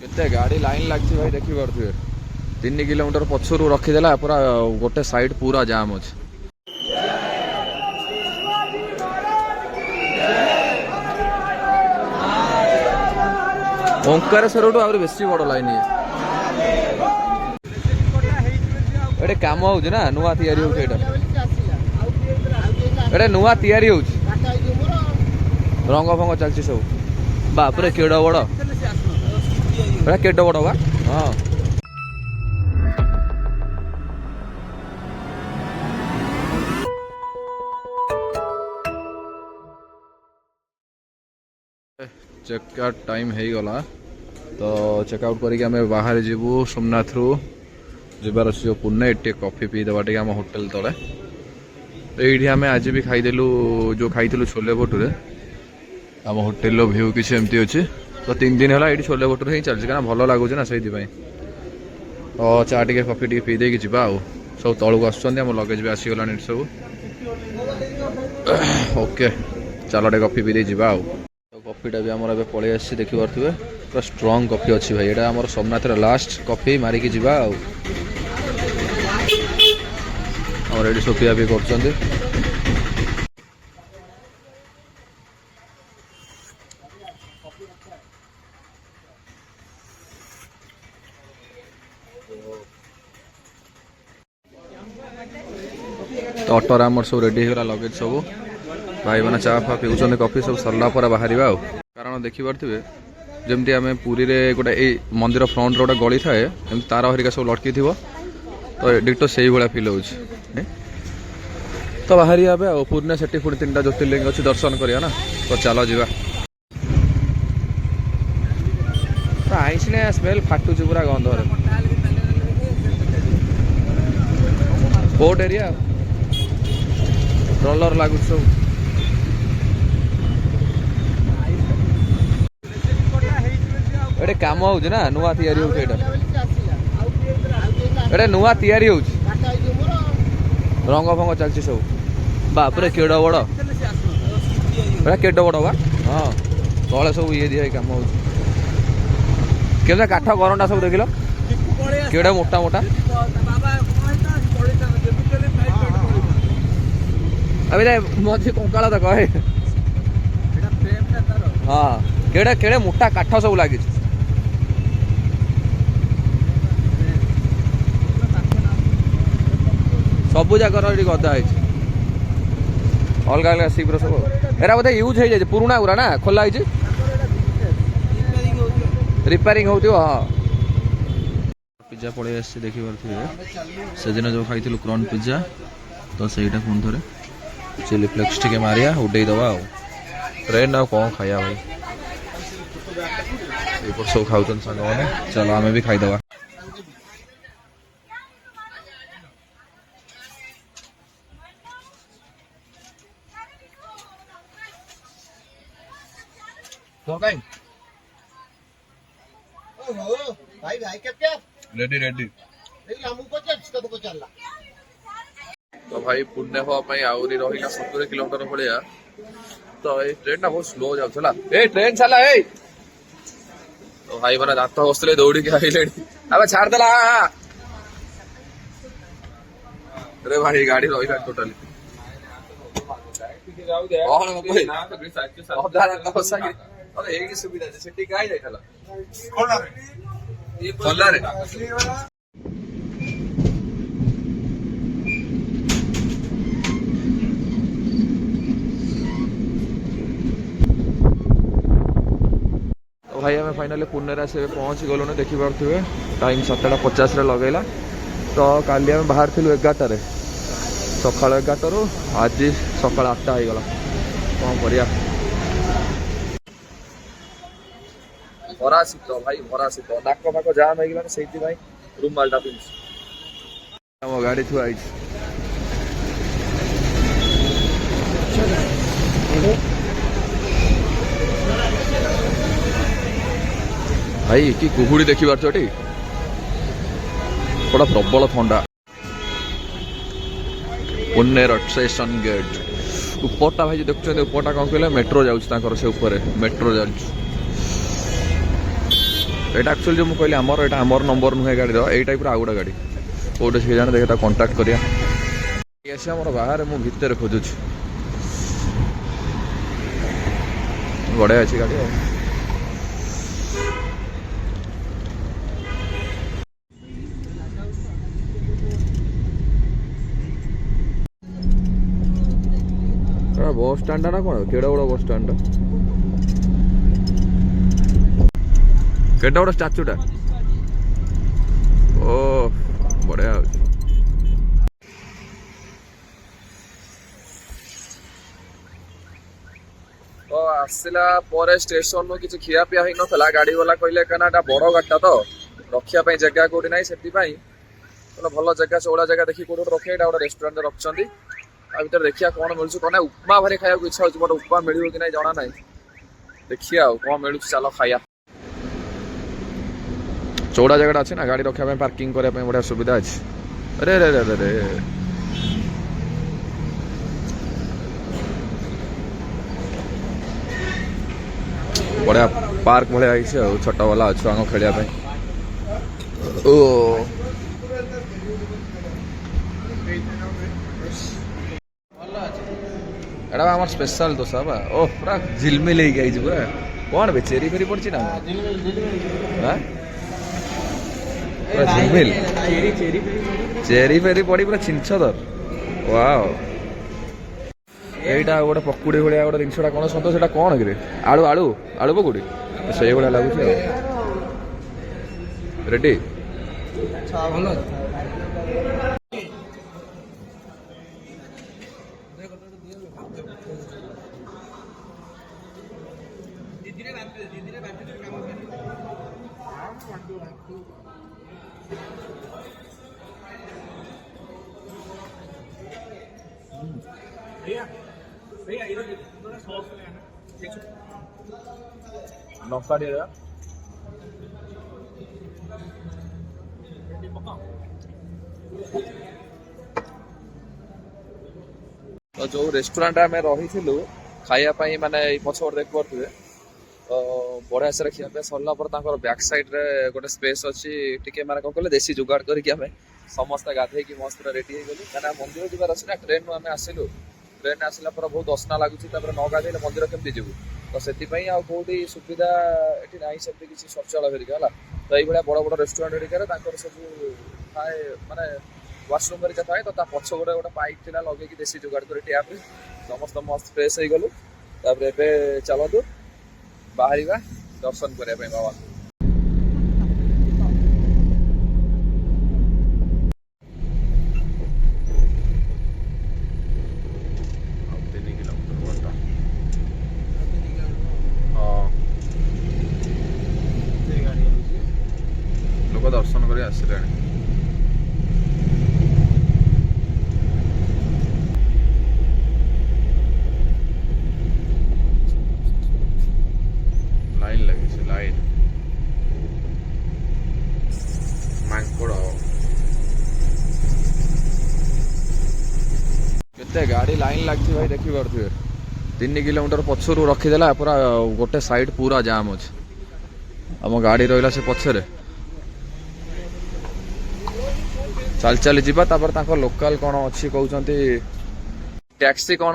केते गाड़ी लाइन लगी भाई देखी पारे 3 किलोमीटर पछरू रखीदेला पूरा गोटे साइड पूरा जाम अच्छे। ओंकारेश्वर आहुरी बेसी बड़ लाइन ये काम हो नुआ तैयारी हो नुआ तैयारी हो रंग फंग चलती सब बापरे केड़ बड़ केड़ बड़ बा हाँ चेकआउट टाइम हो गला तो चेकआउट करके आम बाहर जीवु सोमनाथ रु जबार अच्छे जो पुणे ये कॉफी पीदेवा टे आम होटेल तले तो ये आम आज भी खाईदेलु जो खाइलु छोले भटूरे आम होटेल भ्यू किसी एमती अच्छे तो 3 दिन है ये छोले भटूरे ही चलती क्या भल लगुच ना से तो चा टे कॉफी टे पीदे जा सब तलू आस लगेज भी आसीगला सब ओके चलो टे कॉफी पीदे जा कॉफीटा भी आम पलि आसी देखिपे पूरा स्ट्रंग कॉफी अच्छी भाई यहाँ आम सोमनाथ लास्ट कॉफी मारिकी जा ये सब पिया पी कर तो ऑटोर आम सब रेडी होगा लगेज सब भाई मैंने चा फा पीछे कॉफी सब सरला बाहर कारण देखिपे जमती आम पुरी रे गोटे मंदिर फ्रंट गोटे गली थाए तार हरिका सब लटकी थी तो डिटो से भाया फिल हो तो बाहरी आवे आ पुणे से पुणी 3टा ज्योतिर्लिंग अच्छी दर्शन करिया ना तो चलो जा आईसने स्मेल फाटुच पूरा गंध कोट एरिया रोलर लगुच सब ये काम हो नुआ तैयारी हो नुआ तैयारी हो रंग फंग चलती सब बापरे केड़ बड़ केड़ बड़ बा हाँ तले सब ये दिया कम हो काठ गरंटा सब देख केड़ा मोटा मोटा अभी मझी कंकाल तो कहे हाँ केड़े केड़े मोटा काठ सब लगी सबू जगह गदा है अलग अलग शिविर सब एरा बोधे यूज हो जाए पुराणा गुरा ना खोला रिपेयरिंग हो हाँ पिज्जा पड़े आस देखी पारे से दिन जो खाई क्रॉन पिज्जा तो सहीटा पुणी थे चिली फ्लेक्स टे मारिया उड़े दवा ट्रेन आ कौन खाया भाई सब खाऊ सांग मैंने चलो आम भी खाईदवा भाई भाई क्या रेडी रेडी तो भाई पुण्य हाँपाई आहरी रहा 70 किलोमीटर भाया तो ये ट्रेन बहुत स्लो जाऊला ट्रेन चला तो भाई मैंने दात बसते दौड़ी के आइले अब छाड़देला अरे भाई गाड़ी रहा टोटाली सुविधा से भाई आम फाइनाली पुणे से पहुँची गलुन देखी पारे टाइम 7:50 लगेगा तो काली आम बाहर थिलु 11 सका 11 रु आज सका 8 होगला कौन करिया भरा शीत भाई भरा शीत नाक फाक जाम होगा से रूमाल पिंध गाड़ी थुआ भाई कि कुहुड़ी देखी पार्टी बड़ा प्रबल थंडा पुणेर स्टेशन गेट उपरटा भाई देखुं उपरटा कौन कहले मेट्रो जाऊँ से ऊपर मेट्रो जाऊँ एटा एक्चुअली जो मुझे आमर एटा आमर नंबर नुहे गाड़ी यही टाइप आउ गोटे गाड़ी कौटे सी जाने देखे कंटाक्ट करिया आसी आमर बाहर मु भितर खोजुची बढ़िया अच्छी गाड़ी बस स्टाण्ड ना कौन केड़ा बड़ा बस स्टाण्ड केटा बड़ा स्टाच्यूटा ओ बढ़िया तो आसला पर स्टेशन नु किछि खिया पिया होई नथला गाड़ी वाला कहले कनाटा बड़ गाडीटा तो रखिया पई जगह कोडी नाही सेति पई तो भल जगह चौड़ा जगह देखि कोड रखे एटा गोटे रेस्टोरेंट रे रखछंती आ भीतर देखिया कोन मिलछु कोन उपमा भरे खाया को इच्छा होछ बट उपमा मिलियो कि नाही जाना नाही देखिया कोन मिलछु चलो खाया चौड़ा जगह अच्छे ना गाड़ी रखा पार्किंग करने बढ़िया सुविधा अच्छे अरे अरे अरे अरे बढ़िया पार्क भाया छोट वाला छुआ खेलिया ओ एटा आम स्पेशल दोसा बा ओ पूरा झिलमिल हो पूरा कौन बे चेरी फेरी पड़ी ना झिलमिल चेरी फेरी पड़ी पूरा छिंछदर वाओ एटा गोटे पकुड़ी भाया गोटे जिनसा कौन सत से कौन कि आलू आलू आलू पकुड़ी से भाया लगुच रेडी नौका दे रहा तो जो रेस्टोरेंट आम रही खायापाई माने पछपट देख पारे तो बढ़िया से खिया सरला बैक साइड रे गोटे स्पेस अच्छी टिके माने कौन कहले देसी जुगाड़ करके आम समस्त गाधे की मस्त रेडी हो गलु क्या मंदिर जबार अच्छे ना ट्रेन नु आम आसिलु ट्रेन आसला पर बहुत असना लगुच न गाधे मंदिर केमती जीवु तो से कौटी सुविधा ये ना से किसी शौचालय हेरिका है तो ये बड़ बड़ रेस्टोरेंट हेरिका सब थाए माने वाशरूम हेरिका थाए तो पछ गोटे गोटे पाइप थी लगे देसी जुगाड़ कर टैप समस्त मस्त फ्रेश हो गलु चलतु बाहर दर्शन करने बाबा लोक दर्शन कर आसले लाइन लगी लाइन मांकड़ केते गाड़ी लाइन लगी भाई देखी पारे 3 किलोमीटर पछरू रखीदेला पूरा गोटे साइड पूरा जाम अच्छे आम गाड़ी रहा से पछरे चल चल जापर लोकल कौन अच्छी कहते टैक्सी कौन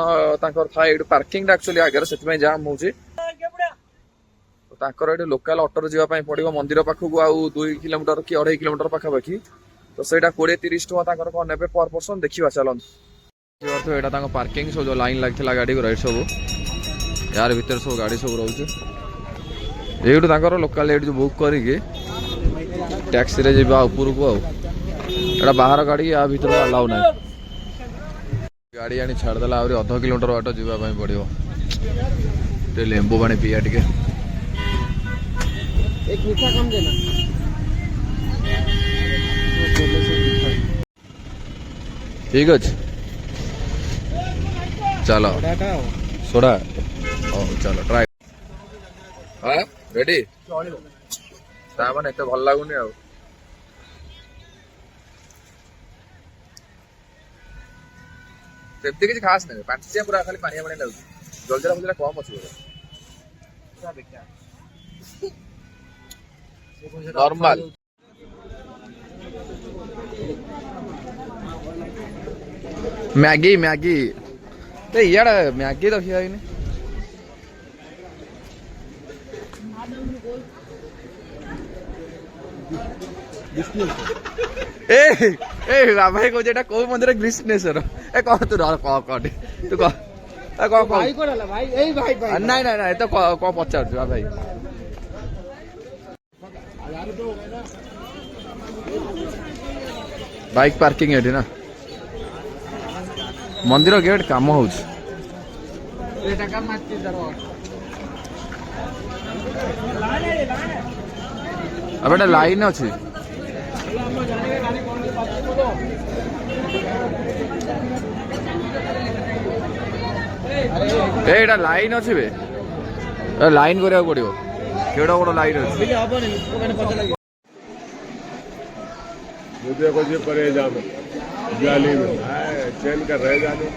था ये पार्किंग एक्चुअली आगे से जाम हो लोकल ऑटो जावाई पड़ो मंदिर पाखक आउ 2 किलोमीटर कि 2.5 किलोमीटर पाखापाखि तो सहीटा 20-30 टका कौन ने पर पर्सन देखा चलते यहाँ पार्किंग सब जो लाइन लगी गाड़ी को राइट सब यार भीतर सब गाड़ी सब रोचे ये लोकल ये बुक करके टैक्सी रे जा उपरक आउ बाहर गाड़ी या भीतर अलाउ ना गाड़ी आनी छाड़देला आहरी 0.5 किलोमीटर बाट जावाई पड़ो लेंबू पानी पिया टे एक मीठा कम देना ठीक अच्छे चलो सोडा चलो ट्राई हाँ रेडी मैंने एत भल लगुनि आ किसी खास नहीं पांचिया पूरा खाली पानी पानी लगे जलजीरा फलजीरा कम अच्छे नॉर्मल मैगी मैगी तो यार मैगी तो खिया नहीं ए ए भाई को जेटा को मंदिर ग्रीष्णेश्वर ए कह तू रह कह तू कह भाई को भाई ए भाई भाई नहीं नहीं नहीं तो को पचार भाई बाइक पार्किंग है ना मंदिर गेट काम हो लाइन अच्छी एटा लाइन अच्छे बे लाइन करा पड़ो केड़ा बड़ लाइन अच्छे मुझे कुछ परे जानो जाली में चैन कर रहे जानो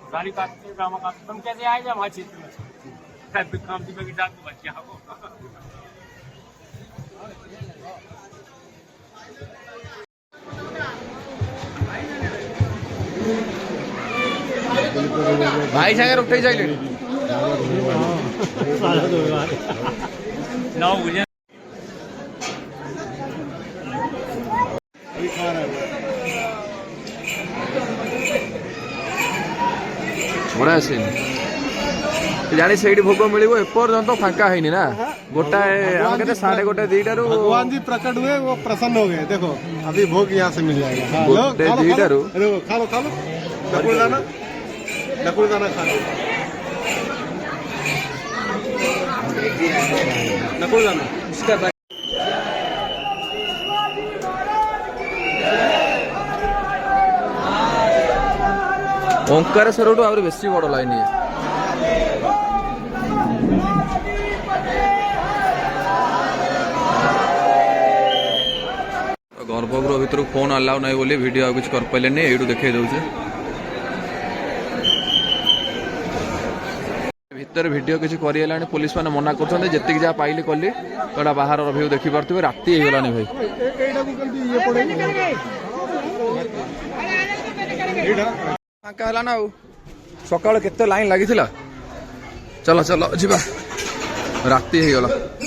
सारी का तुम कैसे आए जा वहाँ क्षेत्र में काम की के साथ बच्चा हो भाई सागर उठे जाइले ना मुझे बड़ा सीन जानी से भोग मिल एपर्तंत फांका है ना गोटाए साढ़े गोटे दीटारू भगवान जी प्रकट हुए वो प्रसन्न हो गए देखो अभी भोग यहाँ से मिल जाएगा गोटे दीटारू खा लो नकुल दाना खा लो नकुल दाना ओंकारेश्वर आहुरी बेसी बड़ लाइन ये गर्भगृह भितर फोन अलाउ नहीं बोली वीडियो आ किसी कर पारे यू देखे दौचे भितर वीडियो किसी कर पुलिस मैंने मना कर जहाँ पाइली कली तो बाहर व्यू देखी पारे राति हो गलानी भाई फांका है ना सकाल केते लाइन लगी चलो चलो जी राति हो गला